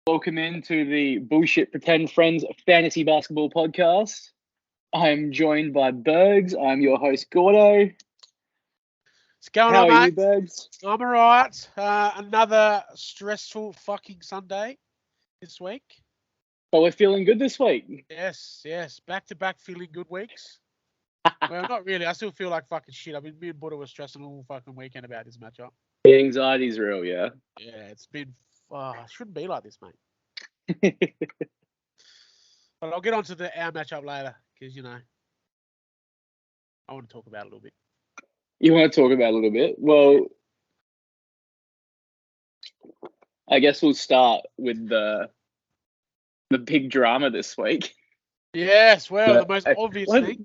Welcome into the Bullshit Pretend Friends Fantasy Basketball Podcast. I'm joined by Bergs. I'm your host, Gordo. What's going How on, are mate? you, Bergs? I'm alright. Another stressful fucking Sunday this week. But we're feeling good this week. Yes. Back-to-back feeling good weeks. Well, not really. I still feel like fucking shit. I mean, me and Buddha were stressing all fucking weekend about this matchup. The anxiety's real, yeah. Yeah, it's been... it shouldn't be like this, mate. But I'll get on to our matchup later, because, I want to talk about it a little bit. You want to talk about it a little bit? Well, I guess we'll start with the big drama this week. Yes, well, the most obvious thing.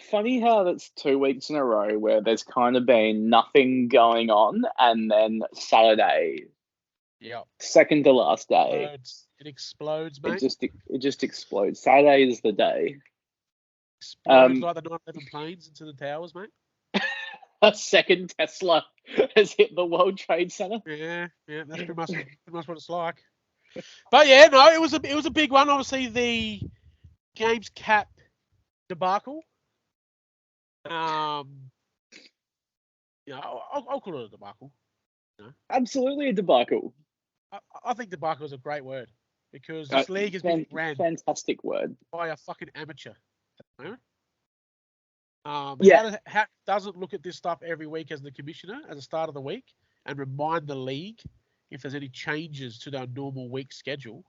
Funny how that's 2 weeks in a row where there's kind of been nothing going on, and then Saturday, second to last day, it explodes, mate. It just explodes. Saturday is the day. Explodes like the 9/11 planes into the towers, mate. A second Tesla has hit the World Trade Center. Yeah, that's pretty much what it's like. But yeah, no, it was a big one. Obviously, the James Cap debacle. I'll call it a debacle. Absolutely a debacle. I think debacle is a great word because this league has been ran fantastic word by a fucking amateur. How doesn't look at this stuff every week as the commissioner at the start of the week and remind the league if there's any changes to their normal week schedule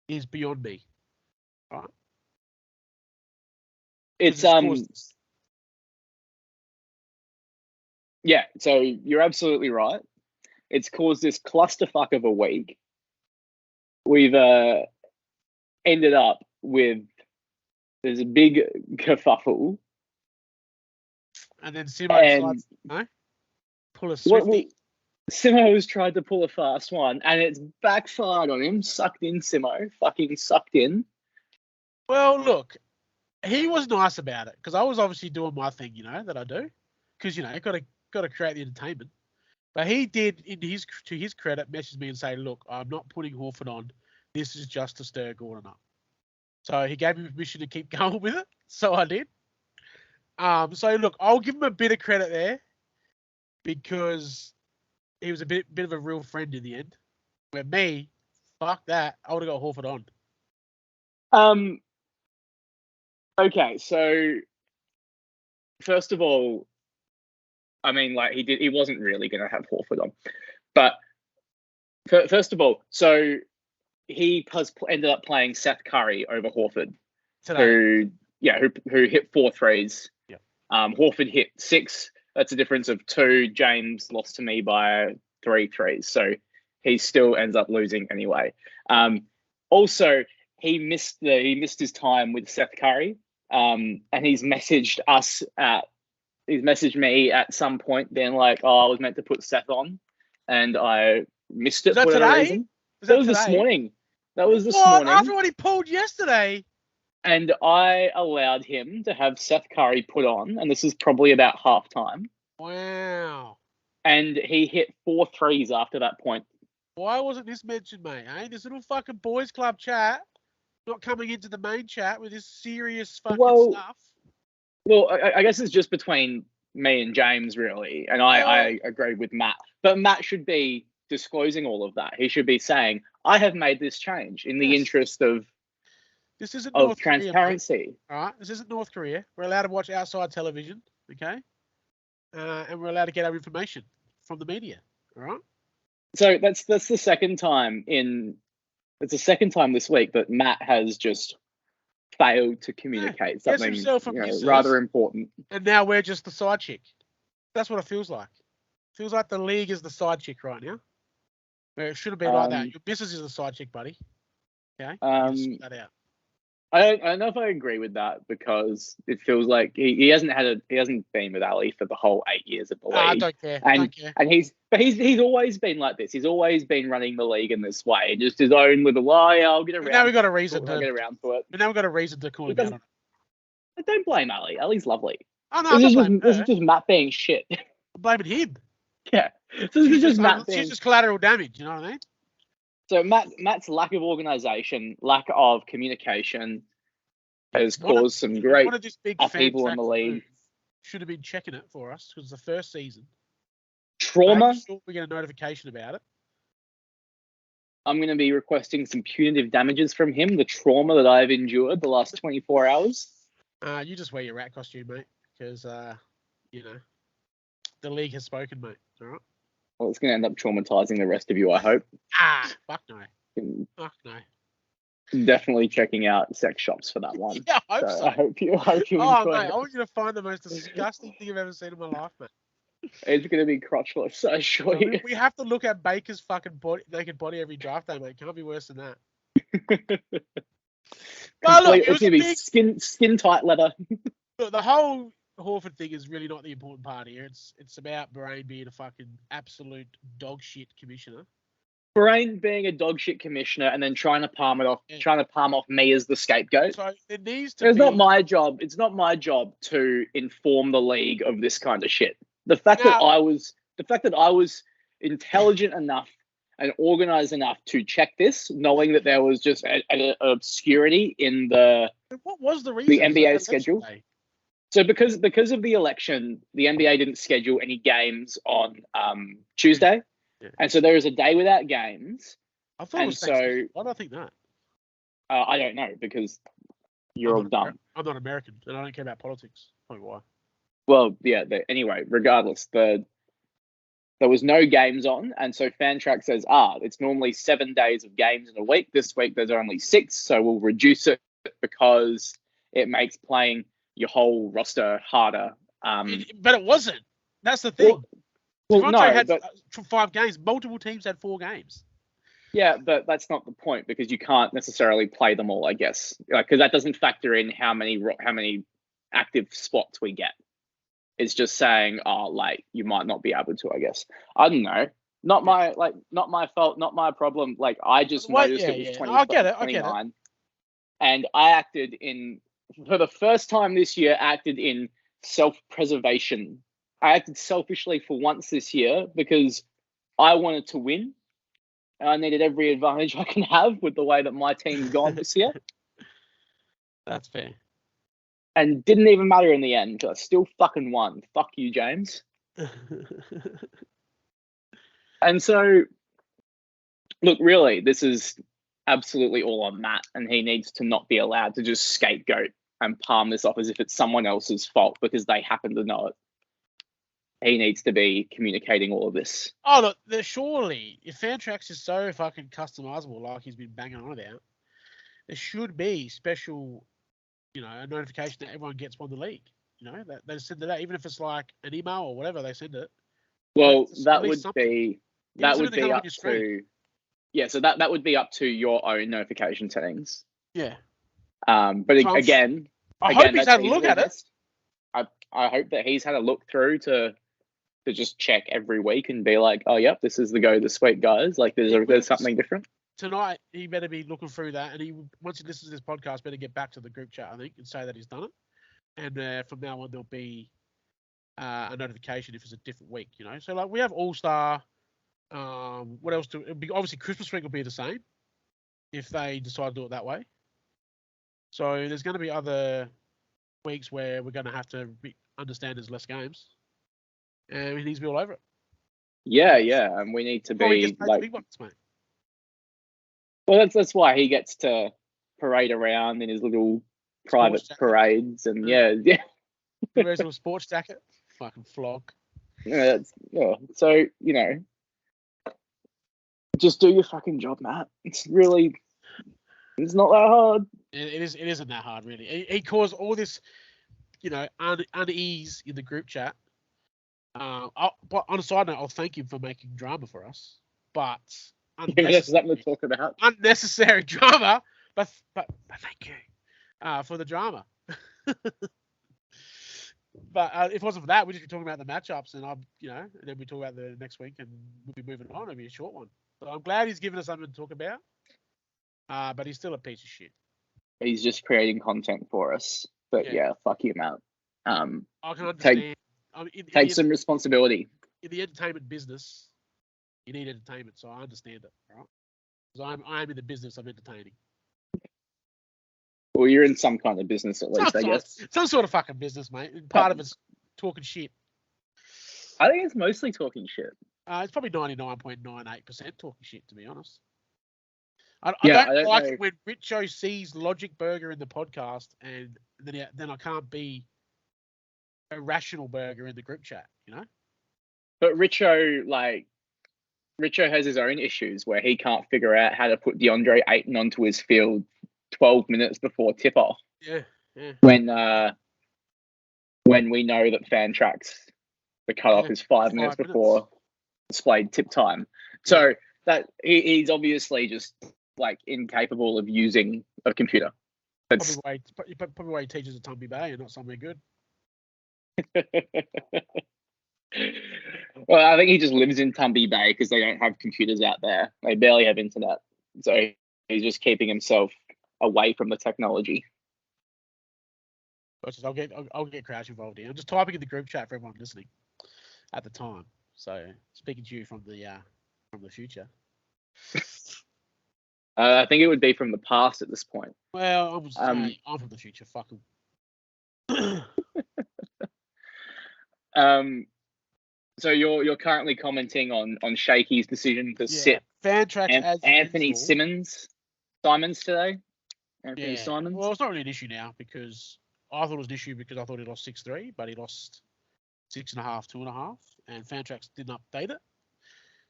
is beyond me. All right. Yeah, so you're absolutely right. It's caused this clusterfuck of a week. We've ended up with there's a big kerfuffle. And then Simo decides, pull a Swiftie. Simo's tried to pull a fast one, and it's backfired on him. Sucked in, Simo. Fucking sucked in. Well, look, he was nice about it because I was obviously doing my thing, that I do. Because, got to create the entertainment. But he did, to his credit, message me and say, look, I'm not putting Horford on. This is just to stir Gordon up. So he gave me permission to keep going with it. So I did. So look, I'll give him a bit of credit there because he was a bit of a real friend in the end. Where me, fuck that, I would have got Horford on. Okay, so first of all, I mean, like he wasn't really going to have Horford on, but first of all, so he ended up playing Seth Curry over Horford, today. who hit 4 threes. Yeah. Horford hit 6. That's a difference of 2. James lost to me by 3 threes, so he still ends up losing anyway. Also, he missed his time with Seth Curry, and he's messaged me at some point being like, I was meant to put Seth on and I missed it for whatever reason. That was this morning. That was this morning. After what he pulled yesterday. And I allowed him to have Seth Curry put on, and this is probably about halftime. Wow. And he hit 4 threes after that point. Why wasn't this mentioned, mate? This little fucking boys club chat not coming into the main chat with this serious fucking stuff. Well, I guess it's just between me and James, really, and I agree with Matt. But Matt should be disclosing all of that. He should be saying, I have made this change in the interest of North transparency. Korea, all right, this isn't North Korea. We're allowed to watch outside television, okay? And we're allowed to get our information from the media, all right? So that's the second time it's the second time this week that Matt has just failed to communicate something rather important. And now we're just the side chick. That's what it feels like. It feels like the league is the side chick right now. Where it shouldn't be like that. Your missus is the side chick, buddy. Okay? That out. I don't know if I agree with that because it feels like he hasn't been with Ali for the whole 8 years of the league. I don't care. And he's always been like this. He's always been running the league in this way, just his own little I'll get around. But now we got a reason I'll get around to it. But now we got a reason to call him out on it. I don't blame Ali. Ali's lovely. Oh no, this is just Matt being shit. I'm blaming him. Yeah. So this is just Matt. She's just collateral damage. You know what I mean? So Matt's lack of organisation, lack of communication, has caused some great one of this big upheaval in the league. Should have been checking it for us because it's the first season. Trauma. I'm sure we get a notification about it. I'm going to be requesting some punitive damages from him. The trauma that I've endured the last 24 hours. You just wear your rat costume, mate, because you know the league has spoken, mate. All right. Well, it's going to end up traumatizing the rest of you, I hope. Fuck no. Fuck no. Definitely checking out sex shops for that one. Yeah, I hope so. I hope you enjoy mate, it. I want you to find the most disgusting thing I've ever seen in my life, mate. It's going to be crotchless, I assure you. We have to look at Baker's fucking naked body every draft day, mate. Can't be worse than that. But look, it was going to be skin tight leather. Look, the whole Horford thing is really not the important part here. It's about Birrane being a fucking absolute dog shit commissioner. Birrane being a dog shit commissioner and then trying to palm off me as the scapegoat. So it needs to It's not my job. It's not my job to inform the league of this kind of shit. The fact that I was intelligent enough and organized enough to check this, knowing that there was just an obscurity in what was the reason? The NBA schedule. So because of the election, the NBA didn't schedule any games on Tuesday, and so there is a day without games. I thought it was Thanksgiving. Why do I think that? I don't know, because you're all dumb. I'm not American, and I don't care about politics. Probably why. Well, yeah. Anyway, regardless, there was no games on, and so Fantrack says, it's normally 7 days of games in a week. This week there's only 6, so we'll reduce it because it makes playing your whole roster harder. But it wasn't. That's the thing. Toronto had 5 games. Multiple teams had 4 games. Yeah, but that's not the point, because you can't necessarily play them all, I guess, because that doesn't factor in how many active spots we get. It's just saying, you might not be able to, I guess. I don't know. Not my fault, not my problem. Like, I just noticed it was 29. I get it. And I acted for the first time this year, acted in self-preservation. I acted selfishly for once this year because I wanted to win. And I needed every advantage I can have with the way that my team's gone this year. That's fair. And didn't even matter in the end, because I still fucking won. Fuck you, James. And so, look, really, this is absolutely all on Matt, and he needs to not be allowed to just scapegoat and palm this off as if it's someone else's fault because they happen to know it. He needs to be communicating all of this. Oh, look, surely, if Fantrax is so fucking customizable like he's been banging on about, there should be special, a notification that everyone gets on the league. That they send it out, even if it's like an email or whatever, they send it. Well, that would be up to... Yeah, so that would be up to your own notification settings. Yeah. But so again, I hope he's had a look at it. I hope that he's had a look through to just check every week and be like, oh, yep, this is the go this week, guys. Like, there's something different. Tonight, he better be looking through that, and once he listens to this podcast, better get back to the group chat, I think, and say that he's done it. And from now on, there'll be a notification if it's a different week, So, like, we have All-Star. What else obviously Christmas week will be the same if they decide to do it that way. So there's going to be other weeks where we're going to have to understand there's less games, and he needs to be all over it. Yeah, and we need to be like big bucks, mate. Well, that's why he gets to parade around in his little private parades, and yeah. He wears a little sports jacket, fucking flog. Yeah, so just do your fucking job, Matt. It's not that hard. It isn't that hard, really. He caused all this, unease in the group chat. But on a side note, I'll thank him for making drama for us. But there's something to talk about. Unnecessary drama, but thank you for the drama. But if it wasn't for that, we'd just be talking about the matchups, and and then we talk about the next week, and we'll be moving on. It'll be a short one. So I'm glad he's given us something to talk about. But he's still a piece of shit. He's just creating content for us. But yeah fuck him out. I can understand. Take some responsibility. In the entertainment business, you need entertainment, so I understand it. Right? Because I'm in the business of entertaining. Well, you're in some kind of business at least, I guess. Some sort of fucking business, mate. And part of it's talking shit. I think it's mostly talking shit. It's probably 99.98% talking shit, to be honest. I don't like it when Richo sees Logic Burger in the podcast, and then I can't be a rational burger in the group chat, you know? But Richo has his own issues where he can't figure out how to put DeAndre Ayton onto his field 12 minutes before tip-off. Yeah. When we know that Fantrax, the cutoff is 5 minutes before displayed tip time. So that he's obviously just like incapable of using a computer. Probably why he teaches at Tumby Bay and not somewhere good. Well, I think he just lives in Tumby Bay because they don't have computers out there. They barely have internet. So he's just keeping himself away from the technology. I'll get Crouch involved here. I'm just typing in the group chat for everyone listening at the time. So speaking to you from the future. I think it would be from the past at this point. Well, I'm from the future. Fuck them. So you're currently commenting on Shaky's decision to sit Fantrax Anthony Simons today. Anthony Simons. Well, it's not really an issue now because I thought it was an issue because I thought he lost 6-3, but he lost 6.5, 2.5, and Fantrax didn't update it.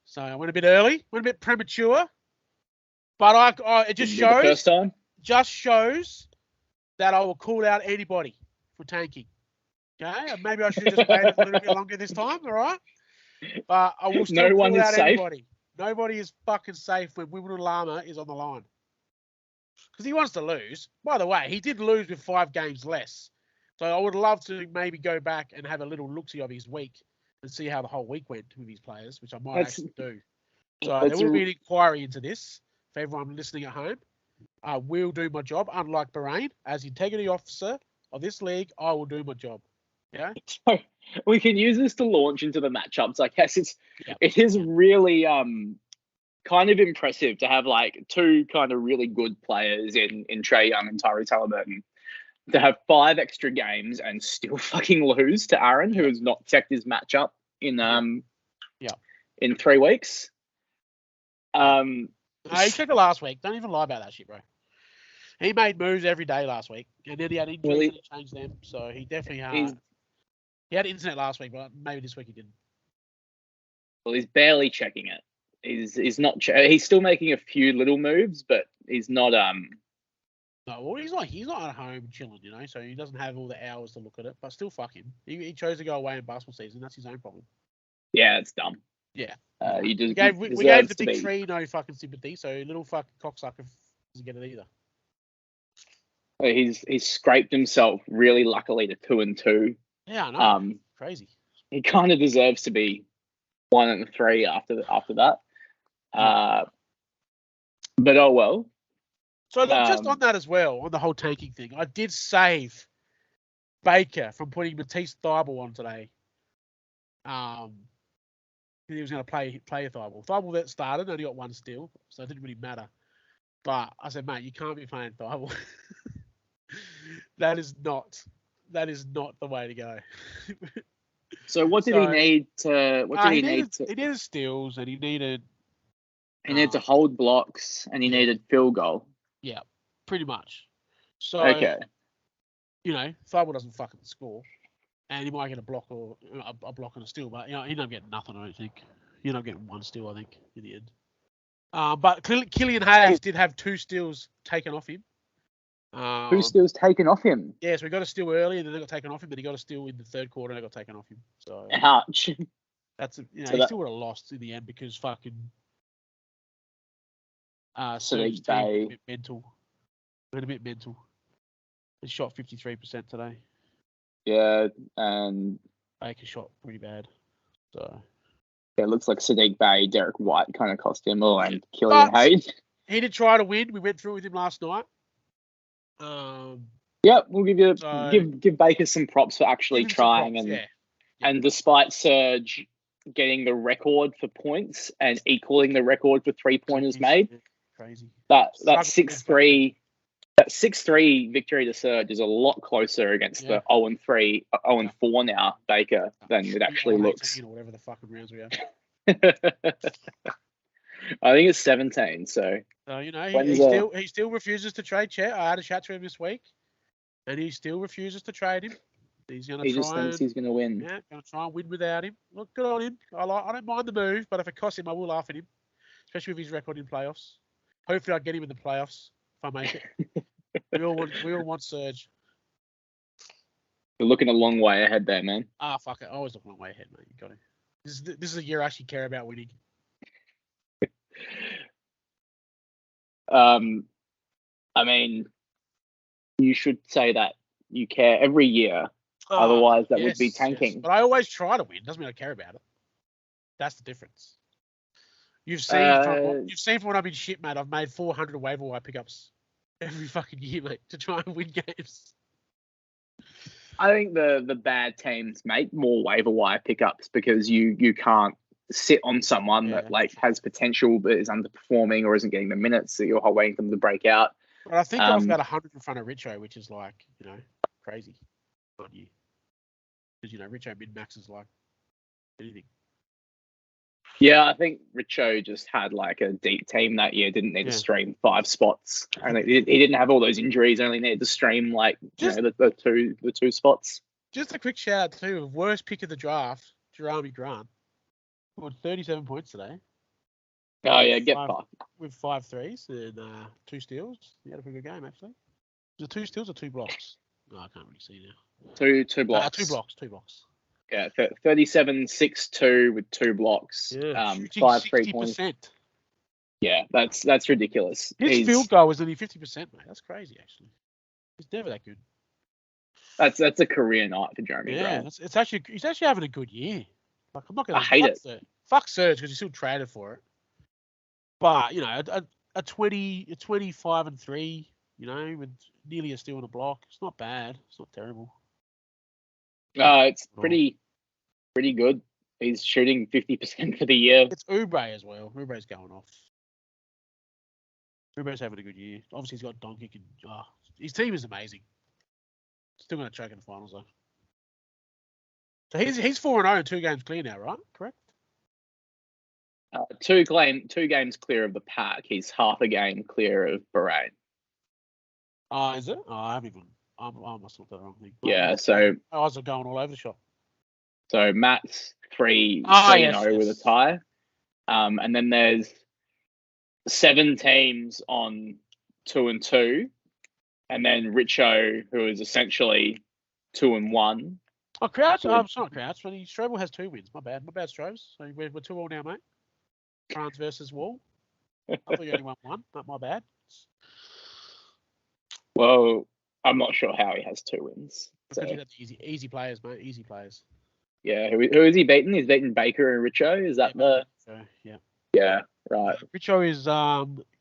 So I went a bit early, went a bit premature, but it just shows that I will call out anybody for tanking. Okay, maybe I should have just waited a little bit longer this time. All right, but I will still call out anybody. Nobody is fucking safe when Wimbledon Lama is on the line. Because he wants to lose. By the way, he did lose with 5 games less. So I would love to maybe go back and have a little look-see of his week and see how the whole week went with his players, which I might actually do. So there will be an inquiry into this for everyone listening at home. I will do my job, unlike Birrane. As integrity officer of this league, I will do my job. Yeah. So we can use this to launch into the matchups. I guess it is really kind of impressive to have like 2 kind of really good players in Trae Young and Tyrese Halliburton to have 5 extra games and still fucking lose to Aaron, who has not checked his matchup in 3 weeks. He checked it last week. Don't even lie about that shit, bro. He made moves every day last week, and then he had injuries and he changed them. So he definitely he had internet last week, but maybe this week he didn't. Well, he's barely checking it. He's not. He's still making a few little moves, but he's not. No, well, he's not at home chilling, you know. So he doesn't have all the hours to look at it. But still, fuck him. He chose to go away in basketball season. That's his own problem. Yeah, it's dumb. Yeah. We gave the big tree no fucking sympathy. So little fucking cocksucker doesn't get it either. He's scraped himself really luckily to 2-2. Yeah, I know. Crazy. He kind of deserves to be 1-3 after that. But oh well. So look, just on that as well, on the whole tanking thing, I did save Baker from putting Matisse Thybulle on today. He was going to play a Thybulle. Thybulle that started only got 1 steal, so it didn't really matter. But I said, mate, you can't be playing Thybulle. That is not the way to go. So what did he need to? What did he need to? He needed steals, and he needed. He needed to hold blocks, and he needed field goal. Yeah, pretty much. So okay, you know, Thybulle doesn't fucking score, and he might get a block or a block and a steal, but you know, he don't get nothing. I don't think. He don't get 1 steal. I think in the end. But Killian Hayes did have 2 steals taken off him. 2 steals taken off him. Yeah, so he got a steal early, and then they got taken off him. But he got a steal in the 3rd quarter, and they got taken off him. So ouch. That's he still would have lost in the end because fucking Sadiq Bey a bit mental. He shot 53% today. Yeah, and Baker shot pretty bad. So it looks like Sadiq Bey, Derek White kind of cost him, and Killian Hayes. He did try to win. We went through with him last night. Yep, we'll give Baker some props for actually trying and despite Serge getting the record for points and equaling the record for 3-pointers made, Crazy. That 6-3 victory to Surge is a lot closer against the 0-3, 0-4 now Baker than it actually looks. Or whatever the fucking rounds we have. I think it's 17. So he still refuses to trade Chet. I had a chat to him this week, and he still refuses to trade him. He's gonna just thinks he's gonna win. Yeah, gonna try and win without him. Look, good on him. I don't mind the move, but if it costs him, I will laugh at him, especially with his record in playoffs. Hopefully, I get him in the playoffs if I make it. we all want Surge. You're looking a long way ahead there, man. Fuck it. I always look a long way ahead, mate. You got it. This is a year I actually care about winning. I mean, you should say that you care every year. Otherwise, that would be tanking. Yes. But I always try to win. Doesn't mean I care about it. That's the difference. You've seen from when I've been shit, mate. I've made 400 waiver wire pickups every fucking year, mate, to try and win games. I think the bad teams make more waiver wire pickups because you can't sit on someone that has potential but is underperforming or isn't getting the minutes, so you're waiting for them to break out. But I think I was about 100 in front of Richo, which is crazy. Not you. Because, Richo min-maxes like anything. Yeah, I think Richo just had a deep team that year, didn't need to stream 5 spots. And he didn't have all those injuries, only needed to stream the two spots. Just a quick shout out too, worst pick of the draft, Birrane Grant. Scored 37 points today. Oh yeah, get fucked. With 5 threes and 2 steals. He had a pretty good game actually. Was it 2 steals or 2 blocks? No, I can't really see now. Two blocks. 2 blocks. Yeah, 37, 6-2 with 2 blocks. Yeah, 5 3 points. Yeah, that's ridiculous. His field goal was only 50%, mate. That's crazy, actually. He's never that good. That's a career night for Jeremy. Yeah, he's actually having a good year. I'm not gonna. I hate it. Fuck Surge because he's still traded for it. But a 25 and 3, with nearly a steal and a block. It's not bad. It's not terrible. It's pretty good. He's shooting 50% for the year. It's Oubre as well. Oubre's going off. Oubre's having a good year. Obviously, he's got Doncic and his team is amazing. Still going to choke in the finals though. So he's 4-0 and 2 games clear now, right? Correct. 2 games clear of the pack. He's half a game clear of Birrane. Is it? I haven't even. I must have done the wrong thing. Yeah, so I was going all over the shop. So Matt's 3-0 with a tie. And then there's 7 teams on 2-2. And then Richo, who is essentially 2-1. Oh, Crouch? It's not Crouch, but Strobel has 2 wins. My bad, Strobes. So we're 2-2 now, mate. France versus Wall. I thought you only won 1, but my bad. Well, I'm not sure how he has 2 wins. So. That's easy players, mate. Easy players. Yeah, who is he beaten? He's beaten Baker and Richo. Is that yeah. Yeah, right. Richo is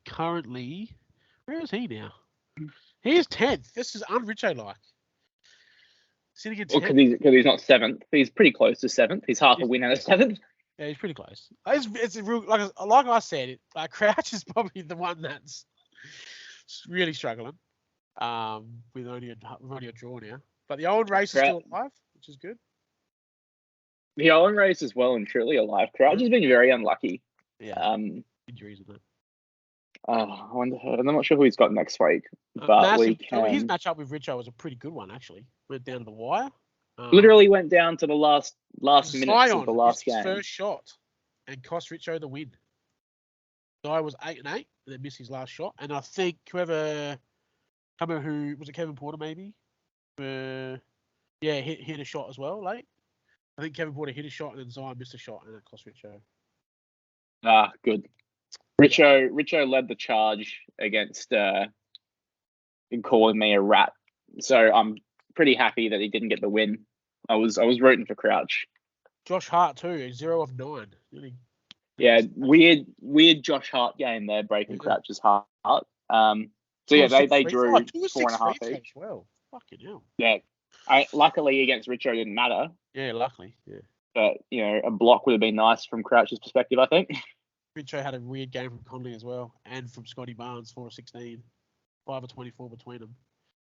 currently, where is he now? He is 10th. This is un-Richo-like. Sitting at 10th. Well, because he's not 7th. He's pretty close to 7th. He's half a win out of 7th. Yeah, he's pretty close. It's a real, like I said, Crouch is probably the one that's really struggling. With only a draw now. But the Owen race is still alive, which is good. The Owen race is well and truly alive. Crouch has been very unlucky. Yeah. Injuries and that. I wonder. I'm not sure who he's got next week, but his matchup with Richo was a pretty good one actually. Went down to the wire. Literally went down to the last minutes of the last game. His first shot and cost Richo the win. Guy was 8-8 and then missed his last shot. And I think who was it, Kevin Porter maybe? Hit a shot as well late. I think Kevin Porter hit a shot and then Zion missed a shot and it cost Richo. Good. Richo led the charge against in calling me a rat. So I'm pretty happy that he didn't get the win. I was rooting for Crouch. Josh Hart too, 0 of 9. Really. Yeah, weird Josh Hart game there, breaking Crouch's heart. So yeah, they drew 4.5 each. Well, fucking hell. Yeah, luckily against Richo didn't matter. Yeah, luckily. Yeah. But a block would have been nice from Crouch's perspective, I think. Richo had a weird game from Conley as well, and from Scotty Barnes, 4 of 16, 5 of 24 between them.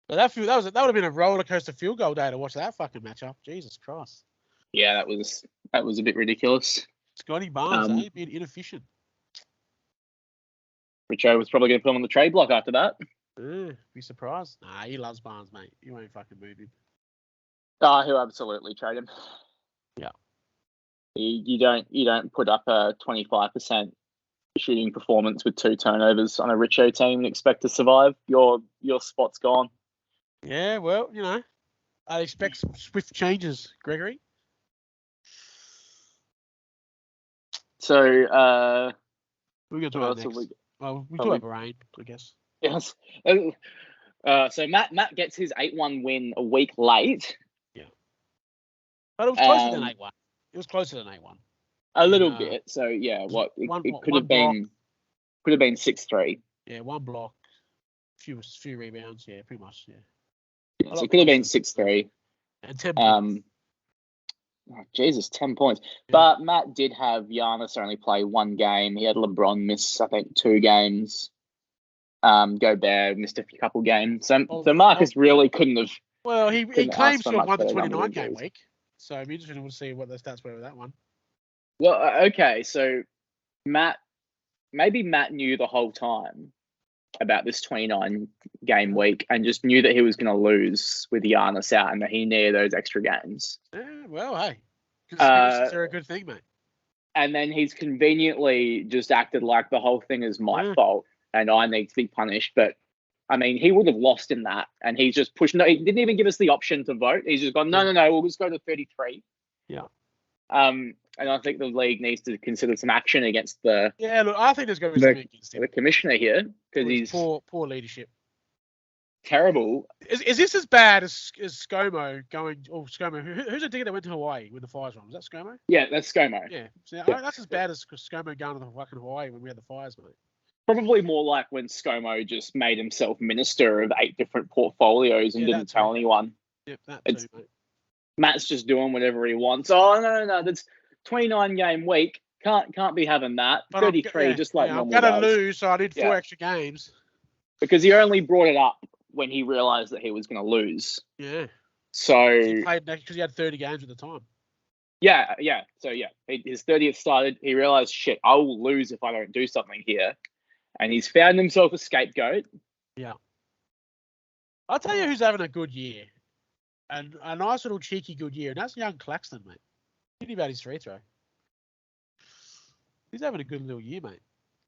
But that would have been a roller coaster field goal day to watch that fucking matchup. Jesus Christ. Yeah, that was a bit ridiculous. Scotty Barnes, being inefficient. Richo was probably going to put him on the trade block after that. Be surprised. Nah, he loves Barnes, mate. He won't fucking move him. He'll absolutely trade him. Yeah. You don't put up a 25% shooting performance with 2 turnovers on a Richo team and expect to survive. Your spot's gone. Yeah, well, I expect some swift changes, Gregory. So, we're going to talk about next. Well, we talk about Birrane, I guess. Yes. So Matt gets his 8-1 win a week late. Yeah. But it was closer than 8-1. It was closer than 8-1. A little bit. So yeah, it could have been 6-3. Yeah, one block, few rebounds. Yeah, pretty much. Yeah. So it could have been 6-3. And 10 points. Jesus, 10 points. Yeah. But Matt did have Giannis only play 1 game. He had LeBron miss, I think, 2 games. Gobert missed a couple games. So Marcus really couldn't have. Well, he claims to have won the 29-game week. So I'm interested to see what the stats were with that one. Well, okay. So maybe Matt knew the whole time about this 29-game week and just knew that he was going to lose with Giannis out and that he needed those extra games. Yeah, well, hey. Conspiracies are a good thing, mate. And then he's conveniently just acted like the whole thing is my fault and I need to be punished. But, I mean, he would have lost in that. And he's just pushed. No, he didn't even give us the option to vote. He's just gone, no, we'll just go to 33. Yeah. And I think the league needs to consider some action against the. Yeah, look, I think there's going to be something against him. The commissioner here because he's poor leadership. Terrible. Is this as bad as ScoMo going? Oh, ScoMo. Who's the digger that went to Hawaii when the fires were on? Was that ScoMo? Yeah, that's ScoMo. Yeah, so that's as bad as ScoMo going to the fucking Hawaii when we had the fires, mate. Probably more like when ScoMo just made himself minister of 8 different portfolios and didn't tell anyone. Yep, that too, mate. Matt's just doing whatever he wants. Oh no, that's 29-game week. Can't be having that. But 33, just like normal. I'm gonna lose, so I need 4 extra games. Because he only brought it up when he realized that he was going to lose. Yeah. So he played next because he had 30 games at the time. Yeah. So his 30th started. He realized, shit, I will lose if I don't do something here, and he's found himself a scapegoat. Yeah. I'll tell you who's having a good year, and a nice little cheeky good year, and that's young Claxton, mate. Think about his free throw. He's having a good little year, mate.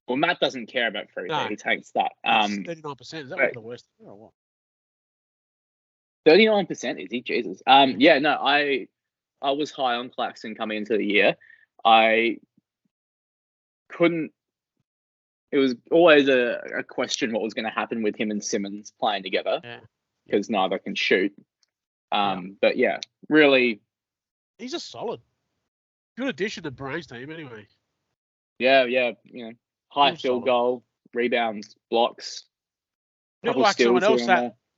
Well, Matt doesn't care about free throw. He takes that. 39%. Is that one of the worst or what? 39%, is he? Jesus. Yeah, no, I was high on Claxton coming into the year. I couldn't. It was always a question what was going to happen with him and Simmons playing together because neither can shoot. But yeah, really. He's a solid. Good addition to Birrane's team anyway. Yeah, high field goal, rebounds, blocks. Look like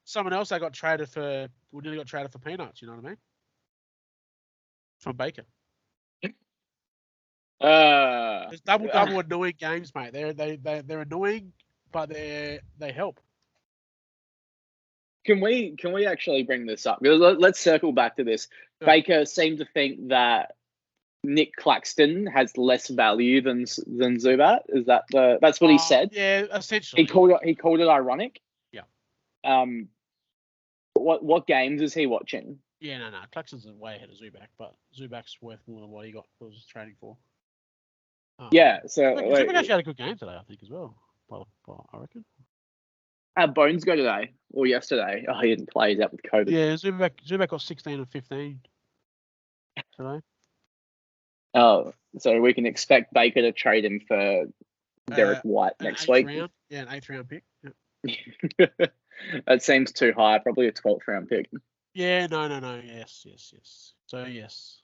someone else that got traded for, nearly got traded for peanuts. You know what I mean? From Baker. There's double annoying games, mate. They're annoying, but they help. Can we actually bring this up? Let's circle back to this. Yeah. Baker seemed to think that Nick Claxton has less value than Zubac. Is that that's what he said? Yeah, essentially. He called it ironic. Yeah. What games is he watching? Yeah, no. Claxton's way ahead of Zubac, but Zubac's worth more than what he was trading for. Yeah, so Zubac actually had a good game today, I think, as well. I reckon. Had Bones go today or yesterday? Oh, he didn't play. He's out with COVID. Yeah, Zubac got 16 and 15 today. Oh, so we can expect Baker to trade him for Derek White next week. Round. Yeah, an 8th round pick. Yeah. That seems too high. Probably a 12th round pick. Yeah, no. Yes. So, yes.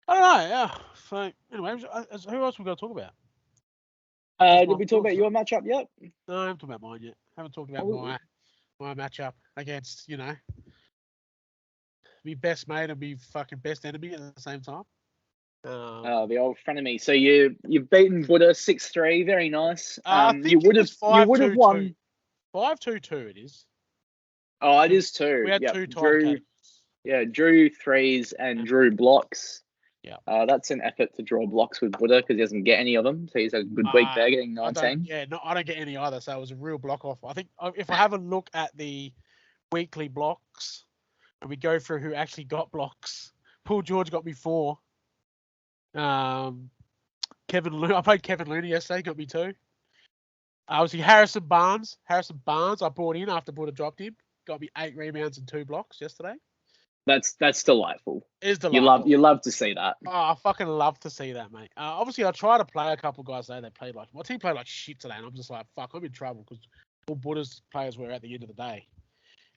I don't know. Yeah. So, anyway, who else we got to talk about? Did we talk about your matchup yet? No, I haven't talked about mine yet. Haven't talked about my matchup against, be best mate and be fucking best enemy at the same time. The old frenemy. So you've beaten Buddha 6-3. Very nice. I You think would it have was 5-2-2. won. 5-2-2 it is. Oh, it is two. We had Yep. two tied Drew. categories. Yeah, Drew threes and Drew blocks. Yeah. That's an effort to draw blocks with Buddha because he doesn't get any of them. So he's had a good week there, getting 19. I don't get any either. So it was a real block off. I think if I have a look at the weekly blocks and we go through who actually got blocks, Paul George got me 4. I played Kevin Looney yesterday, got me 2. Obviously Harrison Barnes, I brought in after Buddha dropped him, got me 8 rebounds and 2 blocks yesterday. That's delightful. It is delightful. You love to see that. Oh, I fucking love to see that, mate. Obviously, I try to play a couple guys today. They played my team played like shit today, and I'm just like, fuck, I'm in trouble because all Buddha's players were at the end of the day.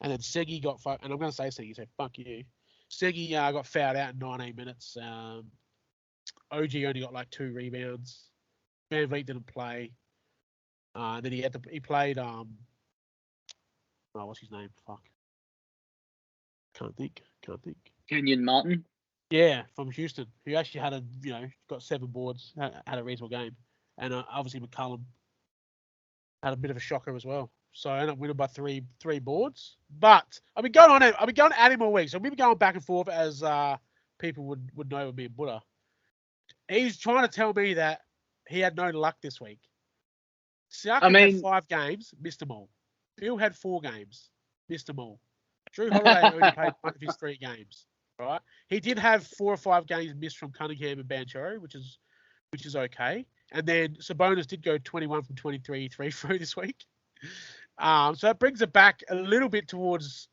And then Segi got and I'm going to say Segi, so fuck you. Segi got fouled out in 19 minutes. OG only got like 2 rebounds. Van Vliet didn't play. Then he played what's his name? Fuck. Can't think. Kenyon Martin. Yeah, from Houston, who actually had got 7 boards, had a reasonable game, and obviously McCullum had a bit of a shocker as well. So I ended up winning by three boards. But I've been going at him all week, so we've been going back and forth as people would know with me and Buddha. He's trying to tell me that he had no luck this week. Siakam had 5 games, missed them all. Bill had 4 games, missed them all. Drew Holiday only played one of his 3 games. Right, he did have 4 or 5 games missed from Cunningham and Banchero, which is okay. And then Sabonis did go 21 from 23 3-3 this week. So that brings it back a little bit towards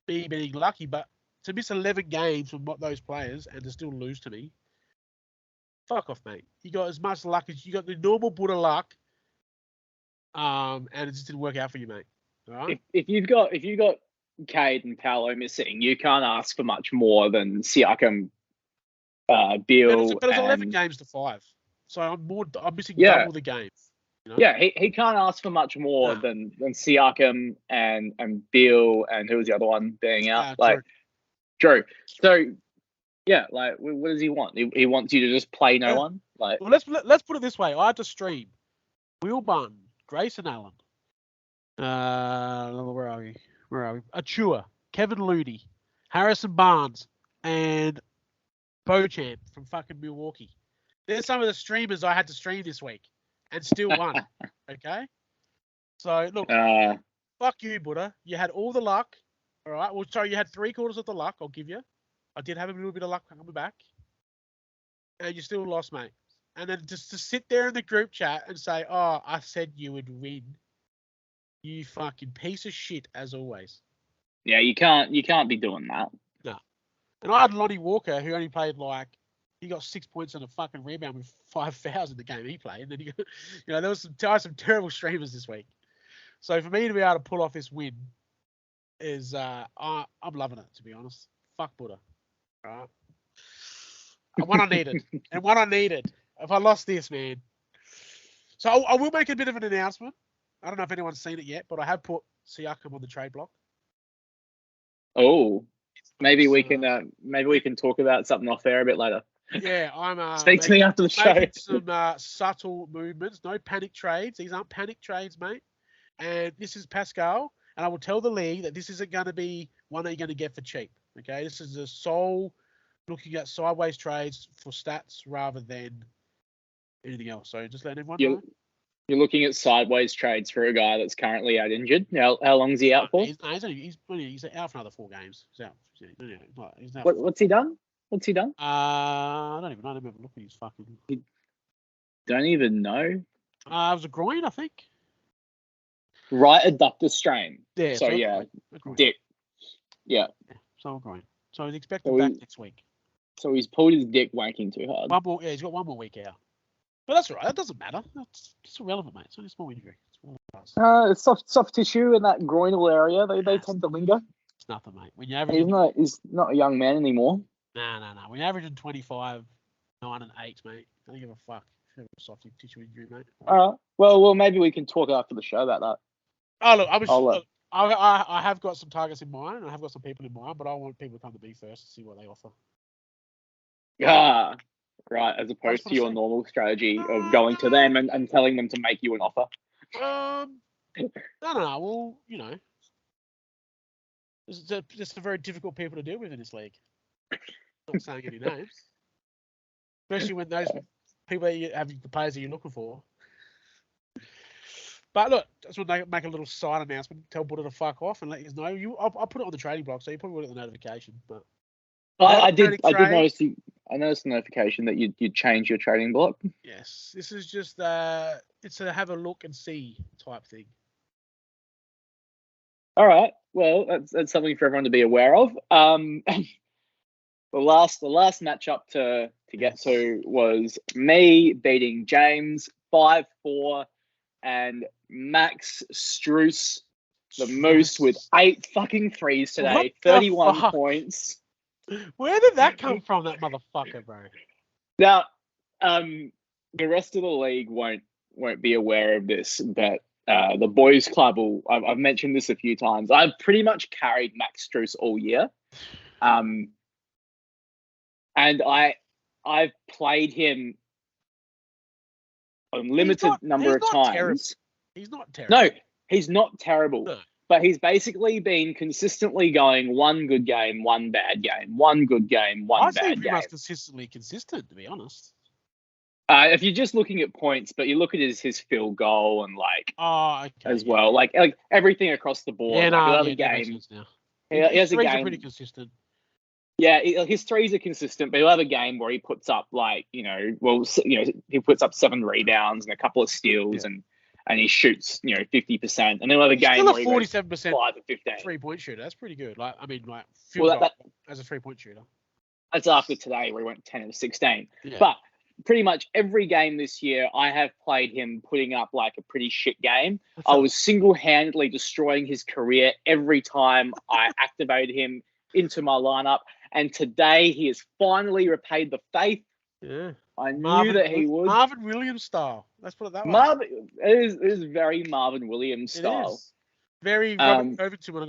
me being lucky, but to miss 11 games from those players and to still lose to me, fuck off, mate. You got as much luck as you got the normal Buddha luck, and it just didn't work out for you, mate. All right? If you've got Cade and Paolo missing, you can't ask for much more than Siakam, Beal. But it's 11 games to 5, so I'm missing double the games. You know? Yeah, he can't ask for much more than Siakam and Beal and who was the other one being out, Drew. So yeah, like what does he want? He wants you to just play no one. Like, well, let's put it this way. I had to stream Will Bunn, Grayson Allen. Where are we? Achua, Kevin Looney, Harrison Barnes, and Beauchamp from fucking Milwaukee. They're some of the streamers I had to stream this week and still won. Okay? So, look, fuck you, Buddha. You had all the luck. All right? Well, sorry, you had 3/4 of the luck, I'll give you. I did have a little bit of luck coming back. And you still lost, mate. And then just to sit there in the group chat and say, oh, I said you would win. You fucking piece of shit, as always. Yeah, you can't be doing that. No. And I had Lonnie Walker, who only played he got 6 points and a fucking rebound with 5 fouls in the game he played. And then there was some terrible streamers this week. So for me to be able to pull off this win is I'm loving it, to be honest. Fuck Buddha. All right. And what I needed. If I lost this, man. So I will make a bit of an announcement. I don't know if anyone's seen it yet, but I have put Siakam on the trade block. Oh, maybe we can talk about something off there a bit later. Yeah, I'm. Speak to me after the show. Making some subtle movements. No panic trades. These aren't panic trades, mate. And this is Pascal, and I will tell the league that this isn't going to be one that you're going to get for cheap. Okay, this is a sole looking at sideways trades for stats rather than anything else. So just letting everyone know. You're looking at sideways trades for a guy that's currently out injured. How long is he out for? He's out for another 4 games. He's out. He's out. What's he done? I don't even know. I don't even look at his fucking. You don't even know. It was a groin, I think. Right adductor strain. Yeah. So yeah, dick. Yeah. So a groin. So he's expected back next week. So he's pulled his dick wanking too hard. He's got 1 more week out. But that's all right. That doesn't matter. It's irrelevant, mate. It's only a small injury. It's soft tissue in that groinal area. They tend to linger. It's nothing, mate. When you average, he's not a young man anymore. No. When you're averaging 25, 9 and 8, mate, don't give a fuck. Soft tissue injury, mate. All right. Well, maybe we can talk after the show about that. Oh, look, I have got some targets in mind. I have got some people in mind, but I want people to come to me first to see what they offer. right? As opposed to wanna your see. normal strategy of going to them and telling them to make you an offer. No. Well, you know, it's a very difficult people to deal with in this league. Not saying any names, especially when those people that you have the players that you're looking for. But look, just want to make a little side announcement. Tell Buddha to fuck off and let you know. I'll put it on the trading block, so you probably will get the notification. But I did notice I noticed the notification that you'd change your trading block. Yes, this is just it's a have a look and see type thing. All right, well that's something for everyone to be aware of. The last matchup to get to was me beating James 5-4 and Max Struess, the Moose, with 8 fucking threes today, 31 points. Where did that come from, that motherfucker, bro? Now, the rest of the league won't be aware of this, but the boys' club will. I've mentioned this a few times. I've pretty much carried Max Struess all year, and I've played him a limited number of times. Terrible. He's not terrible. No, he's not terrible. No. But he's basically been consistently going one good game, one bad game, one good game, one bad game. I think he was consistently consistent, to be honest. If you're just looking at points, but you look at his field goal and as well, like everything across the board. Yeah, he'll have a game. He has a game. Are pretty consistent. Yeah, his threes are consistent, but he'll have a game where he puts up he puts up 7 rebounds and a couple of steals and he shoots 50%, and then he'll have a game where he 47% 5 of 15 3-point shooter. That's pretty good. Field goal as a 3-point shooter. That's after today where he went 10 of 16. Yeah. But pretty much every game this year, I have played him putting up a pretty shit game. I was single-handedly destroying his career every time I activated him into my lineup. And today he has finally repaid the faith. Yeah. I knew that he would. Marvin Williams style. Let's put it that way. It is very Marvin Williams style. It is. Very Robert Covington when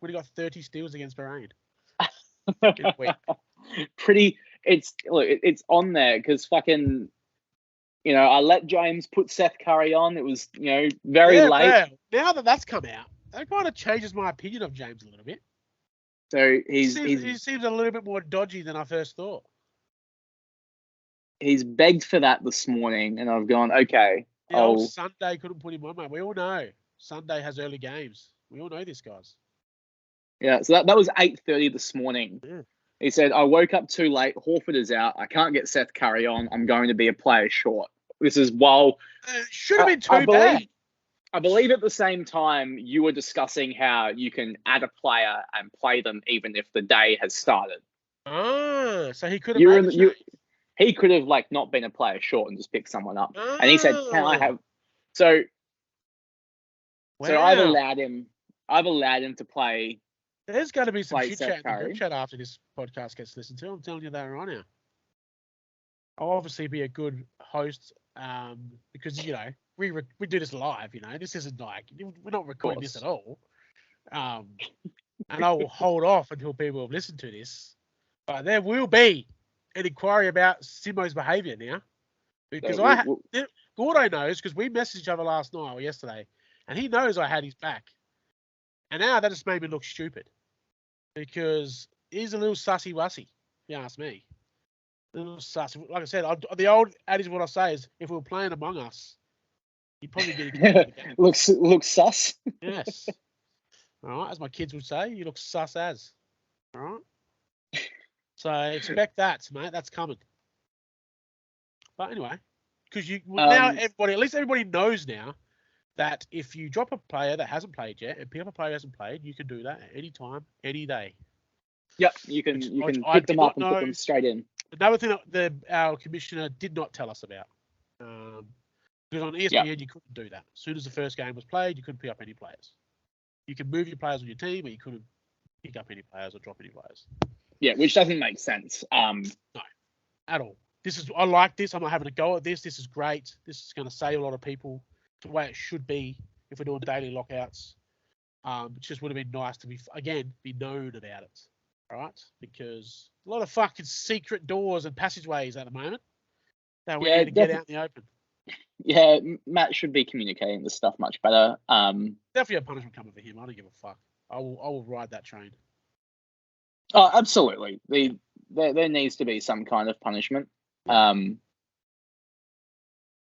he got 30 steals against Birrane. Pretty. It's on there because fucking. I let James put Seth Curry on. It was very late. Yeah. Now that that's come out, that kind of changes my opinion of James a little bit. So he seems a little bit more dodgy than I first thought. He's begged for that this morning, and I've gone, okay. Sunday couldn't put him on, mate. We all know Sunday has early games. We all know this, guys. Yeah, so that was 8:30 this morning. Yeah. He said, I woke up too late. Horford is out. I can't get Seth Curry on. I'm going to be a player short. This is while... should have been too bad. I believe at the same time you were discussing how you can add a player and play them even if the day has started. So he could have he could have not been a player short and just picked someone up. And he said, can I have... So I've allowed him to play. There's going to be some shit chat in the group chat after this podcast gets listened to. I'm telling you that right now. I'll obviously be a good host because, we do this live, This isn't we're not recording this at all. And I will hold off until people have listened to this. But there will be an inquiry about Simo's behaviour now. Because Gordo knows, because we messaged each other last night or yesterday, and he knows I had his back. And now that just made me look stupid. Because he's a little sussy-wussy, if you ask me. A little sussy. Like I said, the old adage what I say is, if we were playing Among Us, he'd probably get the game. Looks sus. Yes. All right, as my kids would say, you look sus as. All right? So expect that, mate. That's coming. But anyway, because now at least everybody knows now that if you drop a player that hasn't played yet and pick up a player who hasn't played, you can do that at any time, any day. Yep, you can pick them up and put them straight in. Another thing that our commissioner did not tell us about, because on ESPN you couldn't do that. As soon as the first game was played, you couldn't pick up any players. You can move your players on your team, but you couldn't pick up any players or drop any players. Yeah, which doesn't make sense. No, at all. I like this. I'm not having a go at this. This is great. This is going to save a lot of people. The way it should be if we're doing daily lockouts. It just would have been nice to be known about it. right? Because a lot of fucking secret doors and passageways at the moment that we Yeah, need to get out in the open. Yeah, Matt should be communicating this stuff much better. Definitely a punishment coming for him. I don't give a fuck. I will ride that train. Oh, absolutely. There needs to be some kind of punishment.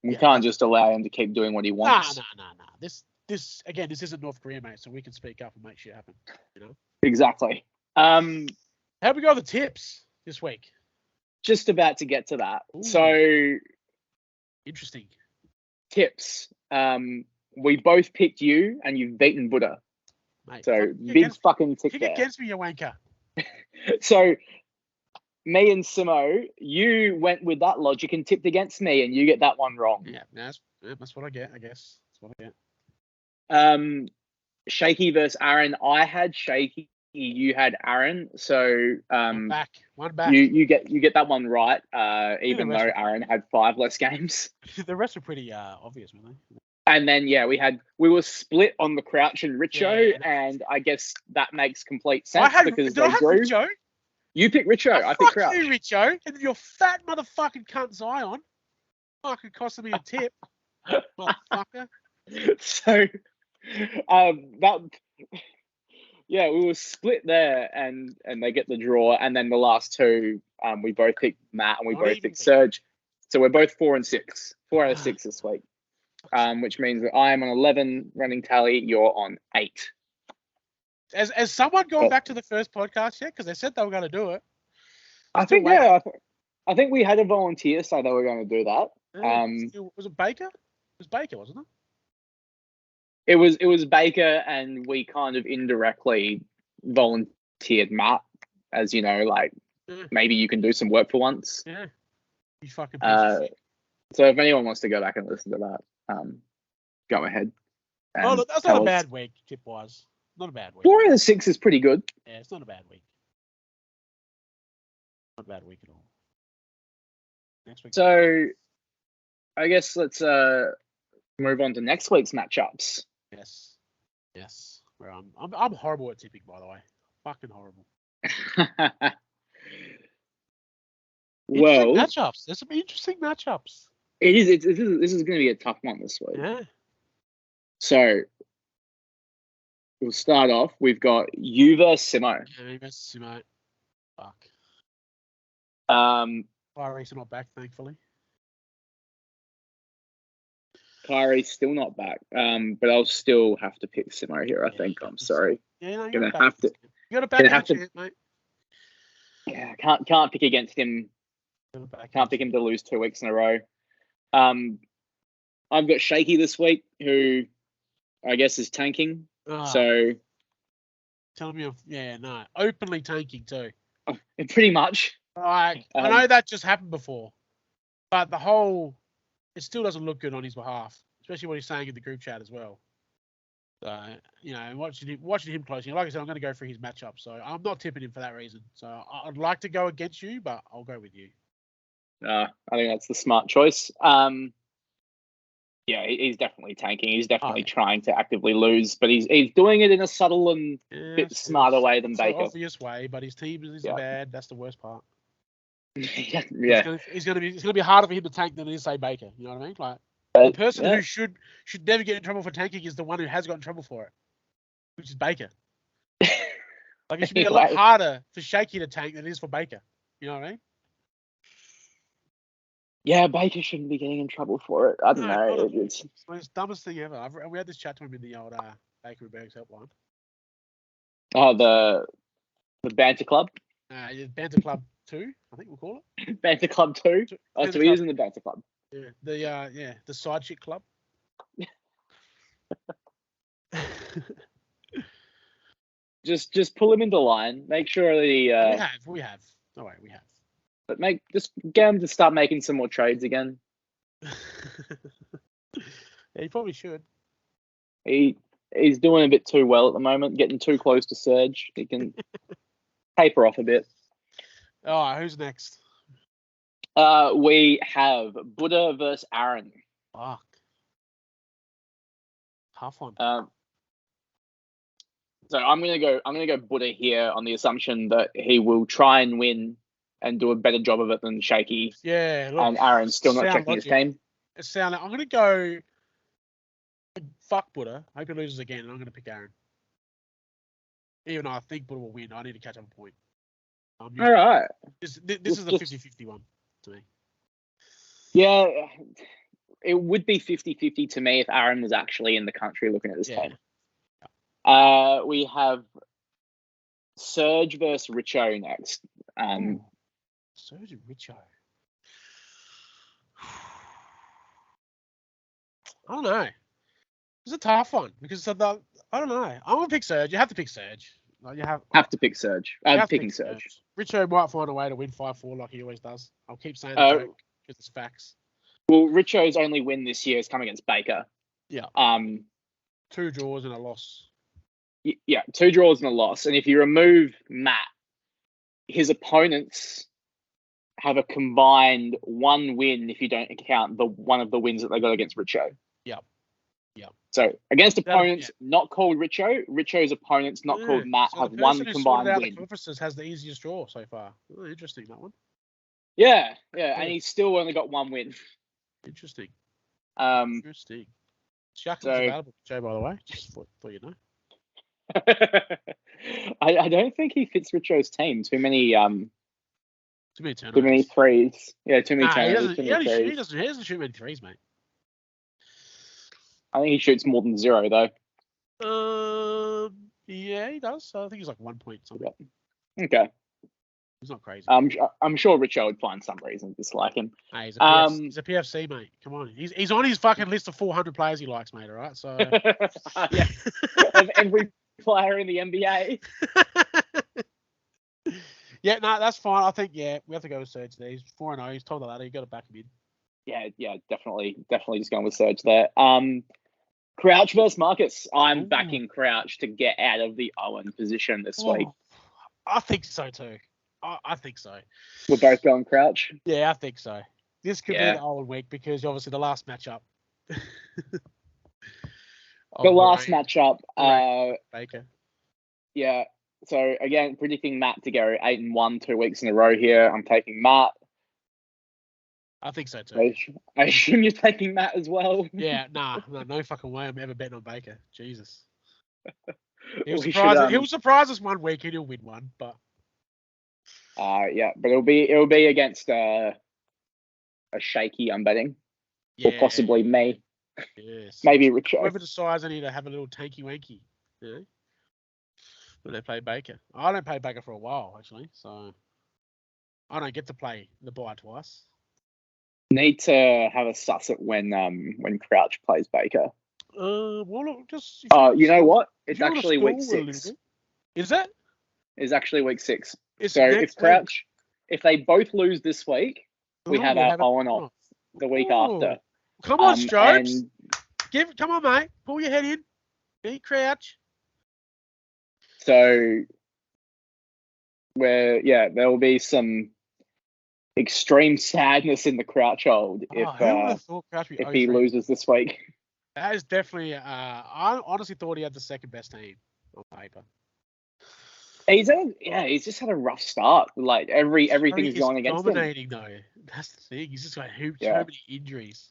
We can't just allow him to keep doing what he wants. Nah. This again, this isn't North Korea, mate, so we can speak up and make shit happen. You know. Exactly. How we go with the tips this week? Just about to get to that. Ooh. So Interesting. Tips. We both picked you, and you've beaten Buddha. Mate, So big fucking tick kick there. against me, you wanker. So me and Simo, you went with that logic and tipped against me, and you get that one wrong. Yeah, that's what I get, I guess. That's what I get. Shaky versus Aaron. I had Shaky. You had Aaron. So One back. You get that one right. Even though Aaron had 5 less games. The rest are pretty obvious, weren't they? And then we were split on the Crouch and Richo, and I guess that makes complete sense because did I have drew. Richo? You picked Richo. I picked Crouch. Fuck you, Richo, and your fat motherfucking cunt Zion. Fucking costing me a tip, motherfucker. So, we were split there, and they get the draw, and then the last 2, we both picked Matt and we both picked Serge. So we're both 4 and 6, 4 out of 6 this week. Which means that I am on 11 running tally. You're on 8. Has someone gone back to the first podcast yet? Because they said they were going to do it. I think we had a volunteer say they were going to do that. Was it Baker? It was Baker, wasn't it? It was Baker, and we kind of indirectly volunteered Matt, as you know, like maybe you can do some work for once. Yeah. You fucking piece So if anyone wants to go back and listen to that, go ahead. Oh, look, that's not a bad week, tip-wise. Not a bad week. 4 out of 6 is pretty good. Yeah, it's not a bad week. Not a bad week at all. Next week. So, I guess let's move on to next week's matchups. Yes. Where I'm horrible at tipping, by the way. Fucking horrible. Well, matchups. There's some interesting matchups. It is. This is going to be a tough one this week. Yeah. So we'll start off. We've got you versus Simo. Yeah, versus Simo. Fuck. Kyrie's not back, thankfully. Kyrie's still not back. But I'll still have to pick Simo here. I think. I'm sorry. Yeah, no, you're gonna have to. You got to back him, mate. Yeah, can't pick against him. Can't pick him to lose 2 weeks in a row. I've got Shaky this week, who I guess is tanking. So tell me, openly tanking too. Pretty much. I know that just happened before, but it still doesn't look good on his behalf, especially what he's saying in the group chat as well. So watching him closely. Like I said, I'm going to go for his matchup, so I'm not tipping him for that reason. So I'd like to go against you, but I'll go with you. I think that's the smart choice. Yeah, he's definitely tanking. He's definitely trying to actively lose, but he's doing it in a subtle and bit smarter way than Baker. An obvious way, but his team is bad. That's the worst part. Yeah. It's gonna be harder for him to tank than it is, say, Baker. You know what I mean? Like the person who should never get in trouble for tanking is the one who has got in trouble for it, which is Baker. Like it should be a lot harder for Shaky to tank than it is for Baker. You know what I mean? Yeah, Baker shouldn't be getting in trouble for it. I don't know. It's the dumbest thing ever. We had this chat to him in the old Baker and Berg's helpline. Oh, the Banter Club? Banter Club 2, I think we'll call it. Banter Club 2? Oh, so he is in the Banter Club. Yeah, the side chick club. Just pull him into line. Make sure that he... We have. No way, we have. But just get him to start making some more trades again. Yeah, he probably should. He's doing a bit too well at the moment, getting too close to Serge. He can taper off a bit. Oh, who's next? We have Buddha versus Aaron. Fuck. Tough one. So I'm gonna go Buddha here on the assumption that he will try and win and do a better job of it than Shaky. Yeah, look, And Aaron's still not checking his team. I'm going to go fuck Buddha. I hope he loses again, and I'm going to pick Aaron. Even though I think Buddha will win, I need to catch up a point. All right. This is a 50-50 one to me. Yeah, it would be 50-50 to me if Aaron was actually in the country looking at this team. We have Serge versus Richo next. Serge and Richo. I don't know. It's a tough one because I don't know. I'm gonna pick Serge. You have to pick Serge. Like, you have to pick Serge. I'm picking Serge. Richo might find a way to win 5-4 like he always does. I'll keep saying that because it's facts. Well, Richo's only win this year has come against Baker. Yeah. 2 draws and a loss. Yeah, 2 draws and a loss. And if you remove Matt, his opponents have a combined 1 win if you don't count one of the wins that they got against Richo. Yep. So against opponents not called Richo, Richo's opponents not called Matt have 1 combined win. The conferences has the easiest draw so far. Oh, interesting, that one. Yeah, and he's still only got 1 win. Interesting. Interesting. Shackle's available, Joe, by the way. Just thought you know. I don't think he fits Richo's team. Too many turnovers. Too many threes. Yeah, too many turnovers. He doesn't shoot many threes, mate. I think he shoots more than 0 though. Yeah, he does. I think he's like 1 point something. Okay. He's not crazy. I'm sure Richo would find some reason to dislike him. Hey, he's a PFC, mate. Come on. He's on his fucking list of 400 players he likes, mate, all right? So yeah. Of every player in the NBA. Yeah, no, that's fine. I think, we have to go with Serge there. He's 4-0. He's told the ladder. You got to back him in. Yeah, definitely just going with Serge there. Crouch versus Marcus. I'm backing Crouch to get out of the Owen position this week. I think so too. I think so. We're both going Crouch? Yeah, I think so. This could be the Owen week because obviously the last matchup. Matchup. Baker. Yeah. So again, predicting Matt to go 8-1 2 weeks in a row here. I'm taking Matt. I think so too. I assume you're taking Matt as well. Yeah, no fucking way I'm ever betting on Baker. Jesus. He'll surprise us 1 week and he'll win one, but but it'll be against a Shaky, I'm betting. Or possibly me. Yes. Maybe Richard. Whoever decides I need to have a little tanky wanky. Yeah. But they play Baker. I don't play Baker for a while actually, so I don't get to play the bye twice. Need to have a suss at when Crouch plays Baker. Well, look, just. You know what? It's actually week 6. Is that? It's actually week 6. So if Crouch, if they both lose this week, we have our on off the week after. Come on, Strokes. Come on, mate. Pull your head in. Be Crouch. So, there will be some extreme sadness in the Crouch hold if he loses this week. That is definitely. I honestly thought he had the second best team on paper. He's just had a rough start. Like everything is going against him. Dominating though. That's the thing. He's just got so many injuries.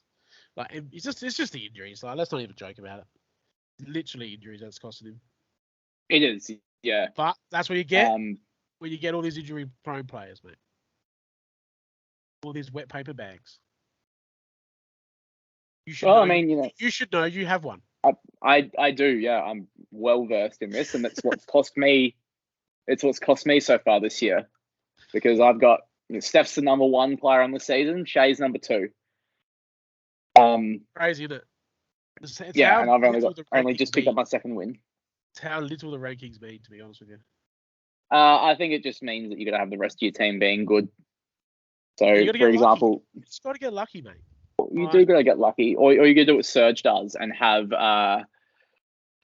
Like it's just the injuries. Like let's not even joke about it. Literally injuries that's costing him. It is, yeah. But that's what you get when you get all these injury-prone players, mate. All these wet paper bags. You should you should know you have one. I do, yeah. I'm well versed in this, and that's what's cost me. It's what's cost me so far this year, because I've got Steph's the number 1 player on the season, Shay's number 2. Crazy, isn't it? It's and I've only just picked up my 2nd win. It's how little the rankings mean, to be honest with you. I think it just means that you got to have the rest of your team being good. So, for example, you just got to get lucky, mate. You do got to get lucky, or you got to do what Serge does and have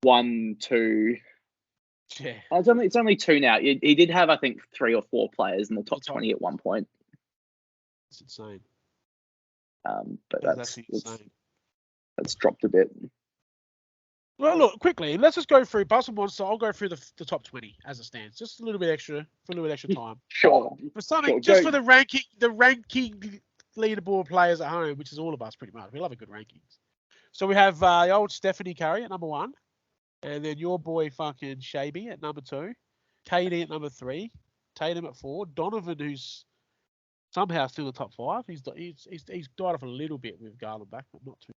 1, 2. Yeah. It's only 2 now. He did have, I think, 3 or 4 players in the top 20 at one point. It's insane. But that's dropped a bit. Well, look, quickly, let's just go through Basketball Monster. I'll go through the top 20 as it stands. Just a little bit extra for a little bit extra time. Sure. For something, Sure, just go. for the ranking leaderboard players at home, which is all of us pretty much. We love a good rankings. So we have the old Stephanie Curry at number 1. And then your boy fucking Shaby at number 2. KD at number 3. Tatum at 4. Donovan, who's somehow still in the top 5. He's died off a little bit with Garland back, but not too.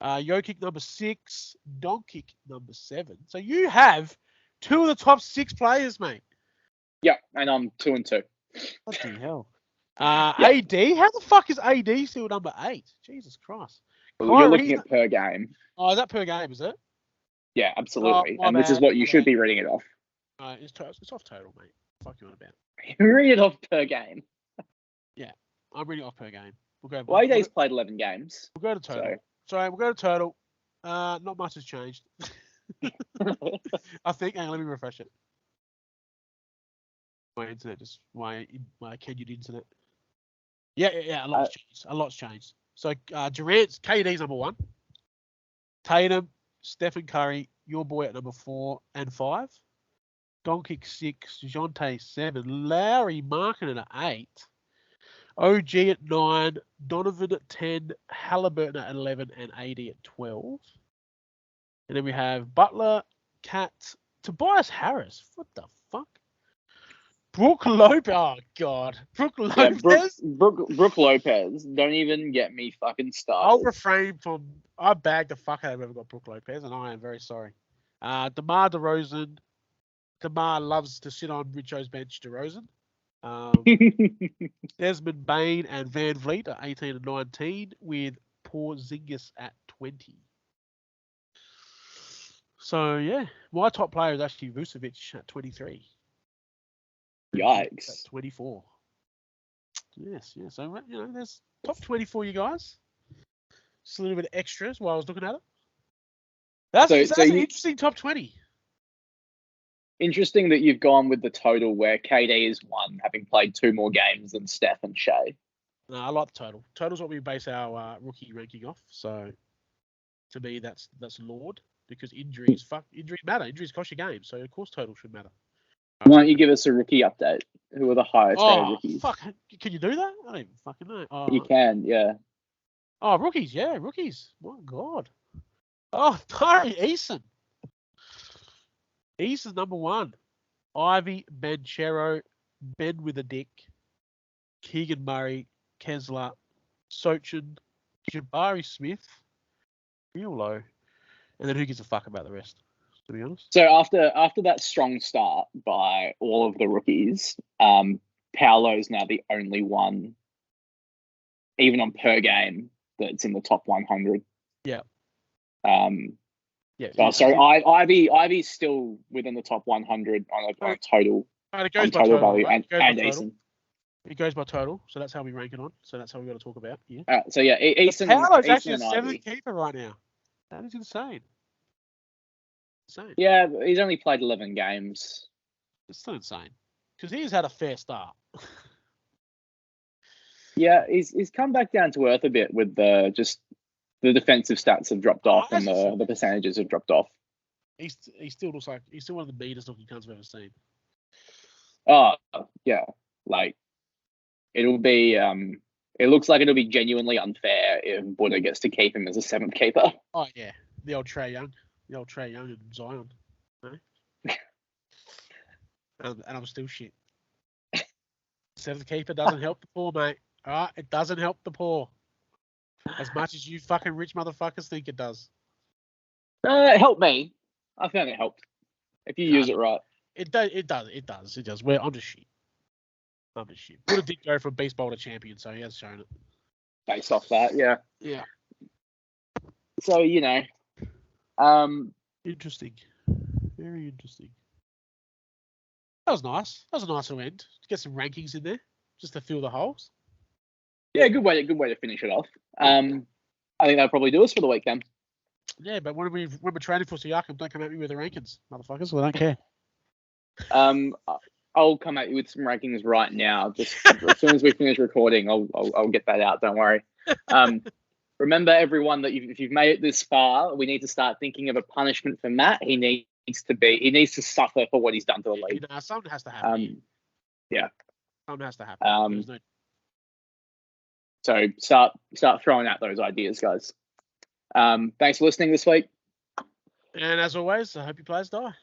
Jokic number 6, Doncic number 7. So you have 2 of the top 6 players, mate. Yeah, and I'm 2 and 2. What the hell? Yep. AD, how the fuck is AD still number 8? Jesus Christ. You're looking at per game. Oh, is that per game? Is it? Yeah, absolutely. Oh, and this is what you should be reading it off. It's off total, mate. Fuck you on about. Read it off per game. Yeah, I'm reading off per game. We'll go. Well, AD's played 11 games. We'll go to total. Sorry, we'll go to total. Not much has changed. I think. Hang on, let me refresh it. My internet my Kenyan internet. Yeah. A lot's changed. So Durant's KD's number 1. Tatum, Stephen Curry, your boy at number 4 and 5. Doncic 6, DeJounte 7, Lowry Markkanen at 8. OG at 9, Donovan at 10, Halliburton at 11, and AD at 12. And then we have Butler, Cat, Tobias Harris. What the fuck? Brook Lopez. Oh, God. Brook Lopez? Yeah, Brook Lopez. Don't even get me fucking started. I'll refrain from... I bagged the fuck out of whoever got Brook Lopez, and I am very sorry. DeMar DeRozan. DeMar loves to sit on Richo's bench, DeRozan. Desmond Bain and Van Vliet at 18 and 19, with Porzingis at 20. So, yeah, my top player is actually Vucevic at 23. Yikes. At 24. Yes. So, there's top 20 for you guys. Just a little bit of extras while I was looking at it. That's an interesting top 20. Interesting that you've gone with the total where KD is 1, having played 2 more games than Steph and Shea. No, I like the total. Total's what we base our rookie ranking off. So, to me, that's Lord, because injuries matter. Injuries cost you games, so of course total should matter. Why don't you give us a rookie update? Who are the highest rated rookies? Fuck. Can you do that? I don't even fucking know. You can, yeah. Oh, rookies. Yeah, rookies. My God. Oh, Tari Eason. Eason's number 1. Ivy, Banchero, Ben with a Dick, Keegan Murray, Kessler, Sochin, Jabari Smith, real low. And then who gives a fuck about the rest, to be honest? So after that strong start by all of the rookies, Paolo's now the only one, even on per game, that's in the top 100. Yeah. Yeah. Oh, sorry, Ivy's still within the top 100 on a total. It goes by total value, right? and Eason. It goes by total, so that's how we rank it on. So that's how we got to talk about. Yeah. So yeah, Eason. Paolo's actually a 7th keeper right now. That is insane. Yeah, he's only played 11 games. It's still insane because he's had a fair start. Yeah, he's come back down to earth a bit with the defensive stats have dropped off and the percentages have dropped off. He still looks like he's still one of the meanest looking cunts I've ever seen. Oh yeah, like it'll be it looks like it'll be genuinely unfair if Buddha gets to keep him as a 7th keeper. Oh yeah, the old Trae Young and Zion, right? and I'm still shit. 7th keeper doesn't help the poor, mate. All right, it doesn't help the poor as much as you fucking rich motherfuckers think it does. Help me. I found it helped if you use it right. It does. I'm just shit. Buddha did go from baseball to champion, so he has shown it. Based off that, yeah. Yeah. So, interesting. Very interesting. That was nice. That was a nice little end. Get some rankings in there, just to fill the holes. Yeah, good way to finish it off. I think that'll probably do us for the week then. Yeah, but when we're training for Siakam, don't come at me with the rankings, motherfuckers. We don't care. I'll come at you with some rankings right now. Just as soon as we finish recording, I'll get that out. Don't worry. remember, everyone, that if you've made it this far, we need to start thinking of a punishment for Matt. He needs to suffer for what he's done to the league. You know, something has to happen. Yeah. Something has to happen. So start throwing out those ideas, guys. Thanks for listening this week. And as always, I hope your players die.